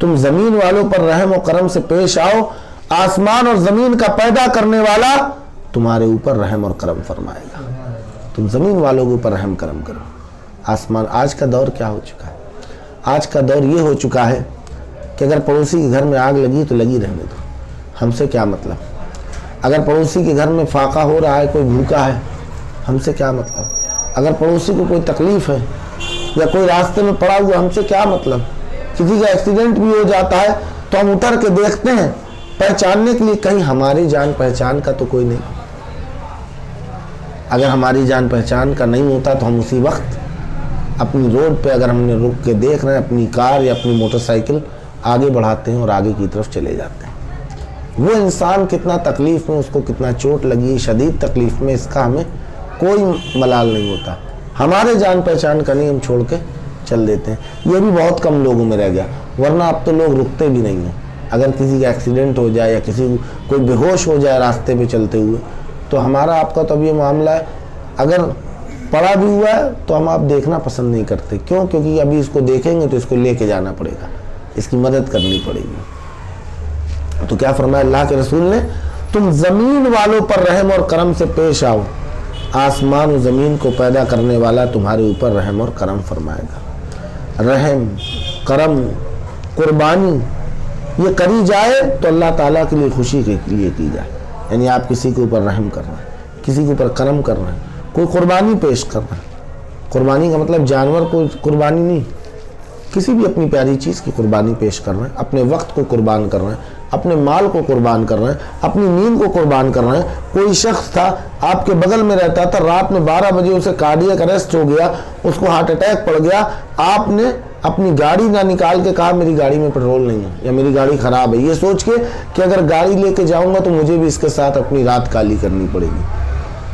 تم زمین والوں پر رحم و کرم سے پیش آؤ، آسمان اور زمین کا پیدا کرنے والا تمہارے اوپر رحم اور کرم فرمائے گا۔ تم زمین والوں کے اوپر رحم کرم کرو۔ آسمان، آج کا دور کیا ہو چکا ہے؟ آج کا دور یہ ہو چکا ہے کہ اگر پڑوسی کے گھر میں آگ لگی تو لگی رہنے دو، ہم سے کیا مطلب۔ اگر پڑوسی کے گھر میں فاقہ ہو رہا ہے، کوئی بھوکا ہے، ہم سے کیا مطلب۔ اگر پڑوسی کو کوئی تکلیف ہے یا کوئی راستے میں پڑا ہوا، ہم سے کیا مطلب۔ کسی کا ایکسیڈنٹ بھی ہو جاتا ہے تو ہم اتر کے دیکھتے ہیں پہچاننے کے لیے، کہیں ہماری جان پہچان کا تو کوئی نہیں۔ اگر ہماری جان پہچان کا نہیں ہوتا تو ہم اسی وقت اپنی روڈ پہ اگر ہم نے رک کے دیکھ رہے ہیں اپنی کار یا اپنی موٹر سائیکل آگے بڑھاتے ہیں اور آگے کی طرف چلے جاتے ہیں۔ وہ انسان کتنا تکلیف میں، اس کو کتنا چوٹ لگی، شدید تکلیف میں، اس کا ہمیں کوئی ملال نہیں ہوتا۔ ہمارے جان پہچان کا نہیں، ہم چھوڑ کے چل دیتے ہیں۔ یہ بھی بہت کم لوگوں میں رہ گیا، ورنہ اب تو لوگ رکتے بھی نہیں ہیں۔ اگر کسی کا ایکسیڈنٹ ہو جائے یا کسی کو کوئی بے ہوش ہو جائے راستے پہ چلتے ہوئے، تو ہمارا آپ کا تو اب یہ معاملہ ہے، اگر پڑا بھی ہوا ہے تو ہم آپ دیکھنا پسند نہیں کرتے۔ کیوں؟ کیونکہ ابھی اس کو دیکھیں گے تو اس کو لے کے جانا پڑے گا، اس کی مدد کرنی پڑے گی۔ تو کیا فرمایا اللہ کے رسول نے؟ تم زمین والوں پر رحم اور کرم سے پیش آؤ، آسمان و زمین کو پیدا کرنے والا تمہارے اوپر رحم اور کرم فرمائے گا۔ رحم، کرم، قربانی یہ کری جائے تو اللہ تعالیٰ کے لیے خوشی کے لیے کی جائے۔ یعنی آپ کسی کے اوپر رحم کر رہے ہیں، کسی کے اوپر کرم کر رہے ہیں، کوئی قربانی پیش کر رہے ہیں۔ قربانی کا مطلب جانور کو قربانی نہیں، کسی بھی اپنی پیاری چیز کی قربانی پیش کر رہے ہیں، اپنے وقت کو قربان کر رہے ہیں، اپنے مال کو قربان کر رہے ہیں، اپنی نیند کو قربان کر رہے ہیں۔ کوئی شخص تھا آپ کے بغل میں رہتا تھا، رات میں 12 بجے اسے کارڈیک اریسٹ ہو گیا، اس کو ہارٹ اٹیک پڑ گیا، آپ نے اپنی گاڑی نہ نکال کے کہا میری گاڑی میں پیٹرول نہیں ہے یا میری گاڑی خراب ہے، یہ سوچ کے کہ اگر گاڑی لے کے جاؤں گا تو مجھے بھی اس کے ساتھ اپنی رات کالی کرنی پڑے گی۔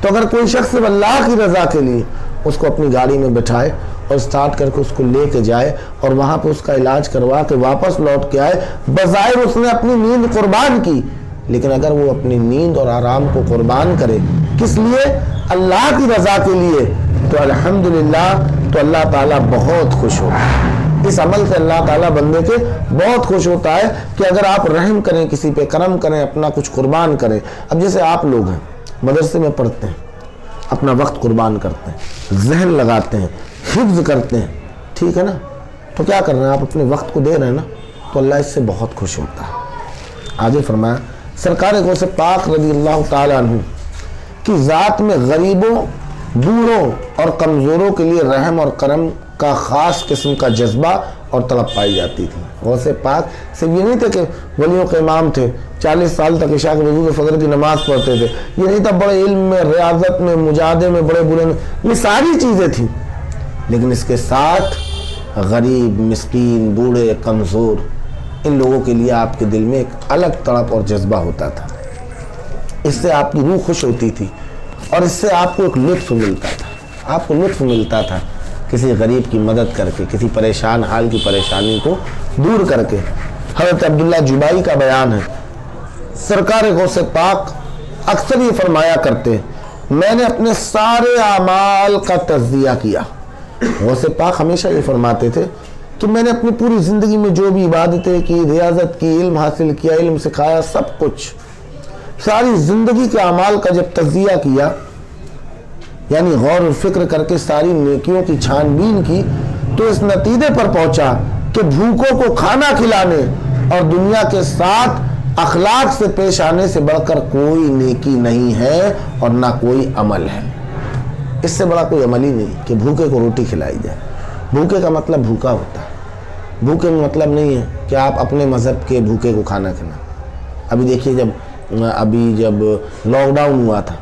تو اگر کوئی شخص اللہ کی رضا کے لیے اس کو اپنی گاڑی میں بٹھائے اور سٹارٹ کر کے اس کو لے کے جائے اور وہاں پہ اس کا علاج کروا کے واپس لوٹ کے آئے، بظاہر اس نے اپنی نیند قربان کی، لیکن اگر وہ اپنی نیند اور آرام کو قربان کرے کس لیے؟ اللہ کی رضا کے لیے، تو الحمدللہ تو اللہ تعالیٰ بہت خوش ہوتا ہے۔ اس عمل سے اللہ تعالیٰ بندے کے بہت خوش ہوتا ہے کہ اگر آپ رحم کریں، کسی پہ کرم کریں، اپنا کچھ قربان کریں۔ اب جیسے آپ لوگ ہیں، مدرسے میں پڑھتے ہیں، اپنا وقت قربان کرتے ہیں، ذہن لگاتے ہیں، حفظ کرتے ہیں، ٹھیک ہے نا؟ تو کیا کر رہے ہیں؟ آپ اپنے وقت کو دے رہے ہیں نا، تو اللہ اس سے بہت خوش ہوتا ہے۔ آگے فرمایا سرکار غوث پاک رضی اللہ تعالیٰ عنہ کی ذات میں غریبوں، بوڑھوں اور کمزوروں کے لیے رحم اور کرم کا خاص قسم کا جذبہ اور طلب پائی جاتی تھی۔ غوث پاک صرف یہ نہیں تھے کہ ولیوں کے امام تھے، 40 سال تک عشاء کے وضو فجر کی نماز پڑھتے تھے، یہ نہیں تھا بڑے علم میں، ریاضت میں، مجاہدے میں بڑے برے میں، یہ ساری چیزیں تھیں، لیکن اس کے ساتھ غریب، مسکین، بوڑھے، کمزور، ان لوگوں کے لیے آپ کے دل میں ایک الگ تڑپ اور جذبہ ہوتا تھا۔ اس سے آپ کی روح خوش ہوتی تھی اور اس سے آپ کو ایک لطف ملتا تھا، آپ کو لطف ملتا تھا کسی غریب کی مدد کر کے، کسی پریشان حال کی پریشانی کو دور کر کے۔ حضرت عبداللہ جبائی کا بیان ہے، سرکار غوث پاک اکثر یہ فرمایا کرتے، میں نے اپنے سارے اعمال کا تجزیہ کیا۔ غوث پاک ہمیشہ یہ فرماتے تھے کہ میں نے اپنی پوری زندگی میں جو بھی عبادتیں کی، ریاضت کی، علم حاصل کیا، علم سکھایا، سب کچھ، ساری زندگی کے اعمال کا جب تجزیہ کیا، یعنی غور و فکر کر کے ساری نیکیوں کی چھان بین کی، تو اس نتیجے پر پہنچا کہ بھوکوں کو کھانا کھلانے اور دنیا کے ساتھ اخلاق سے پیش آنے سے بڑھ کر کوئی نیکی نہیں ہے اور نہ کوئی عمل ہے۔ اس سے بڑا کوئی عمل ہی نہیں کہ بھوکے کو روٹی کھلائی جائے۔ بھوکے کا مطلب بھوکا ہوتا ہے، بھوکے میں مطلب نہیں ہے کہ آپ اپنے مذہب کے بھوکے کو کھانا کھلائیں۔ ابھی دیکھیے جب لاک ڈاؤن ہوا تھا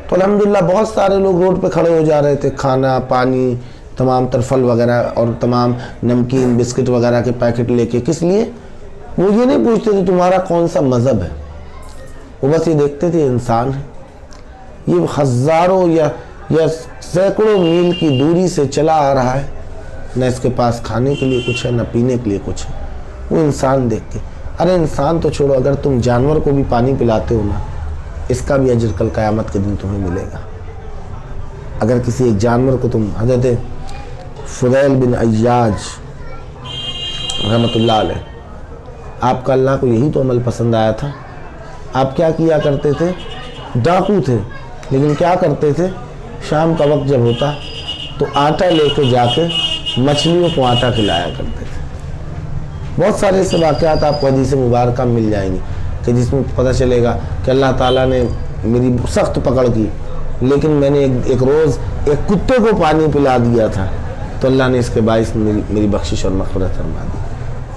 تو الحمدللہ بہت سارے لوگ روڈ پہ کھڑے ہو جا رہے تھے، کھانا، پانی، تمام تر پھل وغیرہ اور تمام نمکین، بسکٹ وغیرہ کے پیکٹ لے کے۔ کس لیے؟ وہ یہ نہیں پوچھتے تھے تمہارا کون سا مذہب ہے، وہ بس یہ دیکھتے تھے انسان ہے، یہ ہزاروں یا سینکڑوں میل کی دوری سے چلا آ رہا ہے، نہ اس کے پاس کھانے کے لیے کچھ ہے نہ پینے کے لیے کچھ ہے، وہ انسان دیکھ کے۔ ارے انسان تو چھوڑو، اگر تم جانور کو بھی پانی پلاتے ہو نا، اس کا بھی اجر کل قیامت کے دن تمہیں ملے گا۔ اگر کسی ایک جانور کو تم، حضرت فضیل بن عیاج رحمۃ اللہ علیہ، آپ کا اللہ کو یہی تو عمل پسند آیا تھا۔ آپ کیا کیا کرتے تھے؟ ڈاکو تھے، لیکن کیا کرتے تھے؟ شام کا وقت جب ہوتا تو آٹا لے کے جا کے مچھلیوں کو آٹا کھلایا کرتے تھے۔ بہت سارے ایسے واقعات آپ کو حدیث مبارکہ مل جائیں گی کہ جس میں پتہ چلے گا کہ اللہ تعالیٰ نے میری سخت پکڑ کی، لیکن میں نے ایک روز ایک کتے کو پانی پلا دیا تھا تو اللہ نے اس کے باعث میری بخشش اور مغفرت فرما دی۔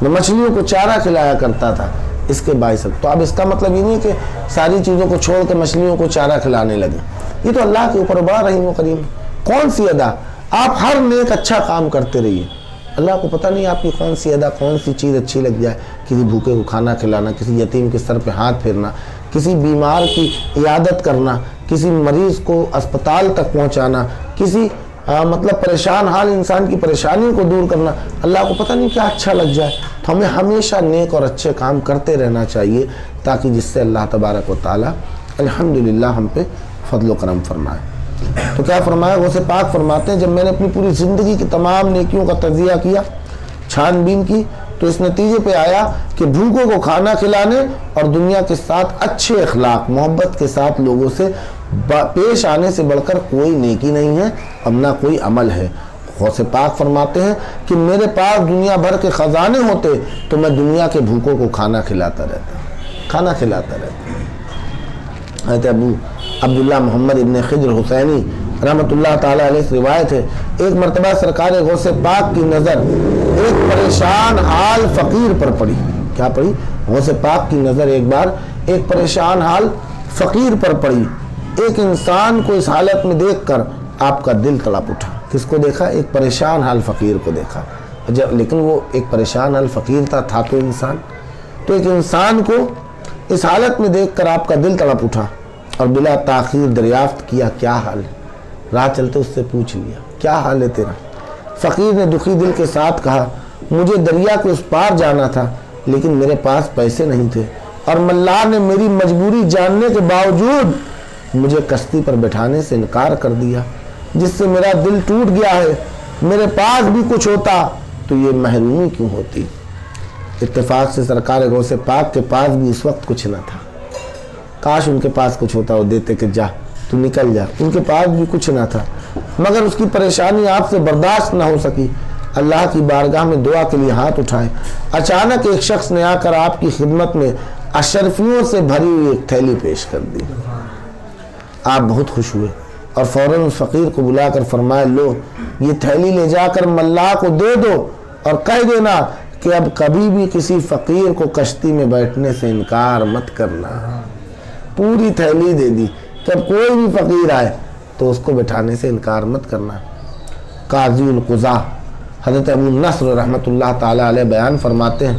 میں مچھلیوں کو چارہ کھلایا کرتا تھا اس کے باعث۔ تو اب اس کا مطلب یہ نہیں کہ ساری چیزوں کو چھوڑ کے مچھلیوں کو چارہ کھلانے لگے، یہ تو اللہ کے اوپر بڑا رحیم و کریم۔ کون سی ادا؟ آپ ہر نیک اچھا کام کرتے رہیے، اللہ کو پتہ نہیں آپ کی کون سی ادا، کون سی چیز اچھی لگ جائے۔ کسی بھوکے کو کھانا کھلانا، کسی یتیم کے سر پہ ہاتھ پھیرنا، کسی بیمار کی عیادت کرنا، کسی مریض کو اسپتال تک پہنچانا، کسی مطلب پریشان حال انسان کی پریشانی کو دور کرنا، اللہ کو پتہ نہیں کیا اچھا لگ جائے۔ تو ہمیں ہمیشہ نیک اور اچھے کام کرتے رہنا چاہیے تاکہ جس سے اللہ تبارک و تعالیٰ الحمدللہ ہم پہ فضل و کرم فرمائے۔ تو کیا فرمایا؟ غوث پاک فرماتے ہیں جب میں نے اپنی پوری زندگی کی تمام نیکیوں کا تجزیہ کیا، چھان بین کی، تو اس نتیجے پہ آیا کہ بھوکوں کو کھانا کھلانے اور دنیا کے ساتھ اچھے اخلاق محبت کے ساتھ لوگوں سے پیش آنے سے بڑھ کر کوئی نیکی نہیں ہے اور نہ کوئی عمل ہے۔ غوث پاک فرماتے ہیں کہ میرے پاس دنیا بھر کے خزانے ہوتے تو میں دنیا کے بھوکوں کو کھانا کھلاتا رہتا۔ حضرت ابو عبداللہ محمد ابن خضر حسینی رحمۃ اللہ تعالیٰ علیہ سے روایت ہے، ایک مرتبہ سرکار غوث پاک کی نظر ایک پریشان حال فقیر پر پڑی۔ کیا پڑی؟ غوث پاک کی نظر ایک بار ایک پریشان حال فقیر پر پڑی۔ ایک انسان کو اس حالت میں دیکھ کر آپ کا دل تڑپ اٹھا۔ کس کو دیکھا؟ ایک پریشان حال فقیر کو دیکھا۔ لیکن وہ ایک پریشان حال فقیر تھا تو انسان، تو ایک انسان کو اس حالت میں دیکھ کر آپ کا دل تڑپ اٹھا اور بلا تاخیر دریافت کیا کیا حال ہے۔ راہ چلتے اس سے پوچھ لیا کیا حال ہے تیرا؟ فقیر نے دکھی دل کے ساتھ کہا مجھے دریا کے اس پار جانا تھا لیکن میرے پاس پیسے نہیں تھے اور ملا نے میری مجبوری جاننے کے باوجود مجھے کشتی پر بٹھانے سے انکار کر دیا، جس سے میرا دل ٹوٹ گیا ہے۔ میرے پاس بھی کچھ ہوتا تو یہ محرومی کیوں ہوتی؟ اتفاق سے سرکار غوث پاک کے پاس بھی اس وقت کچھ نہ تھا۔ کاش ان کے پاس کچھ ہوتا، وہ دیتے کہ جا تو نکل جا۔ ان کے پاس بھی کچھ نہ تھا، مگر اس کی پریشانی آپ سے برداشت نہ ہو سکی۔ اللہ کی بارگاہ میں دعا کے لیے ہاتھ اٹھائے، اچانک ایک شخص نے آ کر آپ کی خدمت میں اشرفیوں سے بھری ہوئی ایک تھیلی پیش کر دی۔ آپ بہت خوش ہوئے اور فوراً اس فقیر کو بلا کر فرمایا لو یہ تھیلی لے جا کر ملا کو دے دو اور کہہ دینا کہ اب کبھی بھی کسی فقیر کو کشتی میں بیٹھنے سے انکار مت کرنا۔ پوری تھیلی دے دی کہ اب کوئی بھی فقیر آئے تو اس کو بٹھانے سے انکار مت کرنا۔ قاضی القضاء حضرت ابو نصر رحمۃ اللہ تعالیٰ علیہ بیان فرماتے ہیں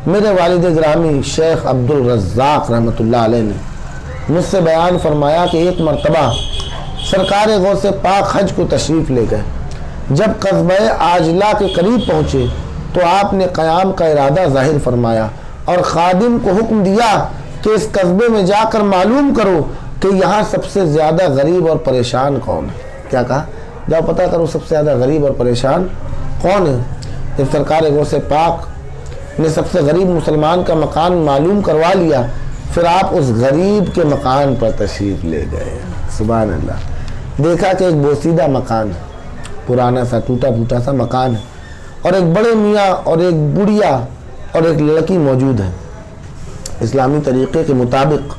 میرے والد گرامی شیخ عبد الرزاق رحمۃ اللہ علیہ نے مجھ سے بیان فرمایا کہ ایک مرتبہ سرکار غوث پاک حج کو تشریف لے گئے۔ جب قصبہ عاجلہ کے قریب پہنچے تو آپ نے قیام کا ارادہ ظاہر فرمایا اور خادم کو حکم دیا کہ اس قصبے میں جا کر معلوم کرو کہ یہاں سب سے زیادہ غریب اور پریشان کون ہے۔ کیا کہا؟ جاؤ پتہ کرو سب سے زیادہ غریب اور پریشان کون ہے۔ جب سرکار غوث پاک نے سب سے غریب مسلمان کا مکان معلوم کروا لیا پھر آپ اس غریب کے مکان پر تشریف لے گئے۔ سبحان اللہ۔ دیکھا کہ ایک بوسیدہ مکان ہے، پرانا سا ٹوٹا پھوٹا سا مکان ہے اور ایک بڑے میاں اور ایک بڑھیا اور ایک لڑکی موجود ہے۔ اسلامی طریقے کے مطابق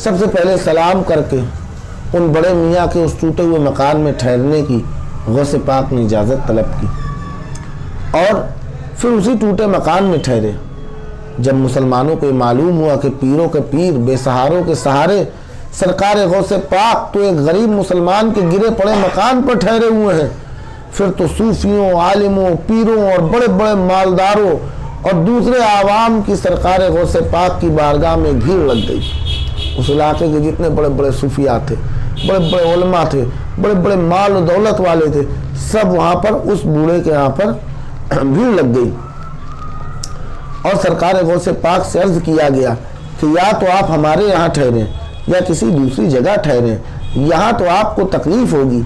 سب سے پہلے سلام کر کے ان بڑے میاں کے اس ٹوٹے ہوئے مکان میں ٹھہرنے کی غوث پاک نے اجازت طلب کی اور پھر اسی ٹوٹے مکان میں ٹھہرے۔ جب مسلمانوں کو یہ معلوم ہوا کہ پیروں کے پیر بے سہاروں کے سہارے سرکار غوث پاک تو ایک غریب مسلمان کے گرے پڑے مکان پر ٹھہرے ہوئے ہیں، پھر تو صوفیوں، عالموں، پیروں اور بڑے بڑے مالداروں اور دوسرے عوام کی سرکار غوث پاک کی بارگاہ میں بھیڑ لگ گئی۔ اس علاقے کے جتنے بڑے بڑے صوفیاء تھے، بڑے بڑے علماء تھے، بڑے بڑے مال و دولت والے تھے، سب وہاں پر اس بوڑھے کے یہاں پر بھیڑ لگ گئی اور سرکار غوث پاک سے عرض کیا گیا کہ یا تو آپ ہمارے یہاں ٹھہریں یا کسی دوسری جگہ ٹھہریں، یہاں تو آپ کو تکلیف ہوگی۔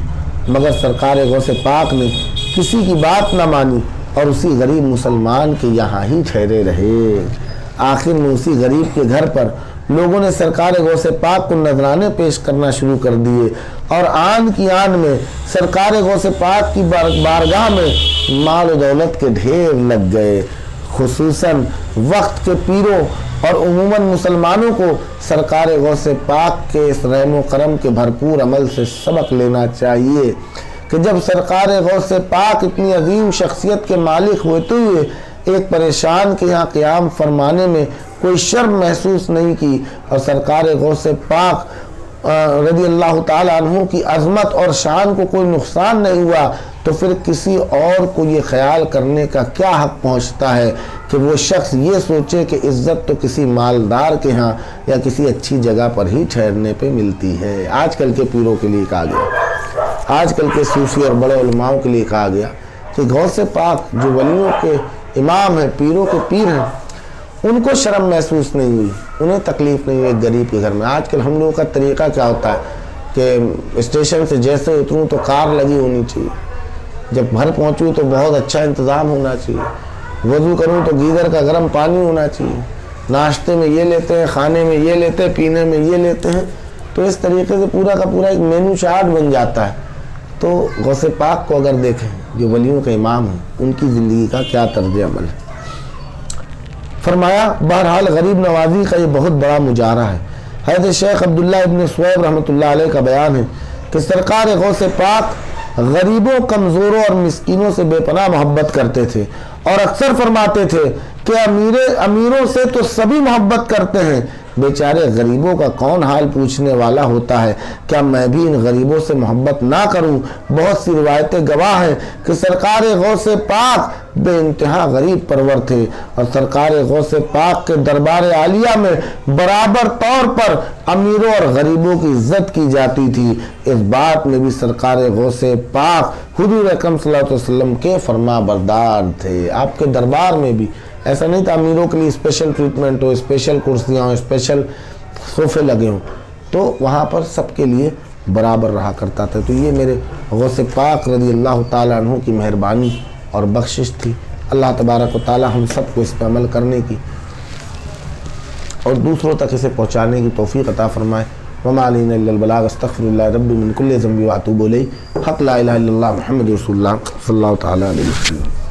مگر سرکار غوث پاک نے کسی کی بات نہ مانی اور اسی غریب مسلمان کے یہاں ہی ٹھہرے رہے۔ آخر میں اسی غریب کے گھر پر لوگوں نے سرکار غوث پاک کو نذرانے پیش کرنا شروع کر دیے، اور آن کی آن میں سرکار غوث پاک کی بارگاہ میں مال و دولت کے ڈھیر لگ گئے۔ خصوصاً وقت کے پیروں اور عموماً مسلمانوں کو سرکار غوث پاک کے اس رحم و کرم کے بھرپور عمل سے سبق لینا چاہیے کہ جب سرکار غوث پاک اتنی عظیم شخصیت کے مالک ہوتے ہوئے ایک پریشان کے یہاں قیام فرمانے میں کوئی شرم محسوس نہیں کی، اور سرکار غوث پاک رضی اللہ تعالیٰ عنہ کی عظمت اور شان کو کوئی نقصان نہیں ہوا، تو پھر کسی اور کو یہ خیال کرنے کا کیا حق پہنچتا ہے کہ وہ شخص یہ سوچے کہ عزت تو کسی مالدار کے ہاں یا کسی اچھی جگہ پر ہی ٹھہرنے پہ ملتی ہے۔ آج کل کے پیروں کے لیے کہا گیا، آج کل کے صوفی اور بڑے علماؤں کے لیے کہا گیا کہ غوث پاک جو ولیوں کے امام ہیں، پیروں کے پیر ہیں، ان کو شرم محسوس نہیں ہوئی، انہیں تکلیف نہیں ہوئی ایک غریب کے گھر میں۔ آج کل ہم لوگوں کا طریقہ کیا ہوتا ہے کہ اسٹیشن سے جیسے اتروں تو کار لگی ہونی چاہیے، جب گھر پہنچوں تو بہت اچھا انتظام ہونا چاہیے، وضو کروں تو گیزر کا گرم پانی ہونا چاہیے، ناشتے میں یہ لیتے ہیں، کھانے میں یہ لیتے ہیں، پینے میں یہ لیتے ہیں، تو اس طریقے سے پورا کا پورا ایک مینو چارٹ بن جاتا ہے۔ تو غوث پاک کو اگر دیکھیں جو ولیوں کے امام ہیں، ان کی زندگی کا کیا طرز عمل ہے۔ فرمایا بہرحال غریب نوازی کا یہ بہت بڑا مجارہ ہے۔ حضرت شیخ عبداللہ ابن سویب رحمۃ اللہ علیہ کا بیان ہے کہ سرکار غوث پاک غریبوں، کمزوروں اور مسکینوں سے بے پناہ محبت کرتے تھے، اور اکثر فرماتے تھے کہ امیروں سے تو سبھی محبت کرتے ہیں، بیچارے غریبوں کا کون حال پوچھنے والا ہوتا ہے، کیا میں بھی ان غریبوں سے محبت نہ کروں؟ بہت سی روایتیں گواہ ہیں کہ سرکار غوث پاک بے انتہا غریب پرور تھے، اور سرکار غوث پاک کے دربار عالیہ میں برابر طور پر امیروں اور غریبوں کی عزت کی جاتی تھی۔ اس بات میں بھی سرکار غوث پاک حضور اکرم صلی اللہ علیہ وسلم کے فرما بردار تھے۔ آپ کے دربار میں بھی ایسا نہیں تھا امیروں کے لیے اسپیشل ٹریٹمنٹ ہو، اسپیشل کرسیاں ہوں، اسپیشل صوفے لگے ہوں، تو وہاں پر سب کے لیے برابر رہا کرتا تھا۔ تو یہ میرے غوث پاک رضی اللہ تعالیٰ عنہ کی مہربانی اور بخشش تھی۔ اللہ تبارک و تعالیٰ ہم سب کو اس پہ عمل کرنے کی اور دوسروں تک اسے پہنچانے کی توفیق عطا فرمائے۔ وما علینا الا البلاغ، استغفر اللہ ربی من کل ذنب واتوب الیہ، حق لا الہ الا اللہ محمد رسول اللہ صلی اللہ تعالیٰ علیہ وسلم۔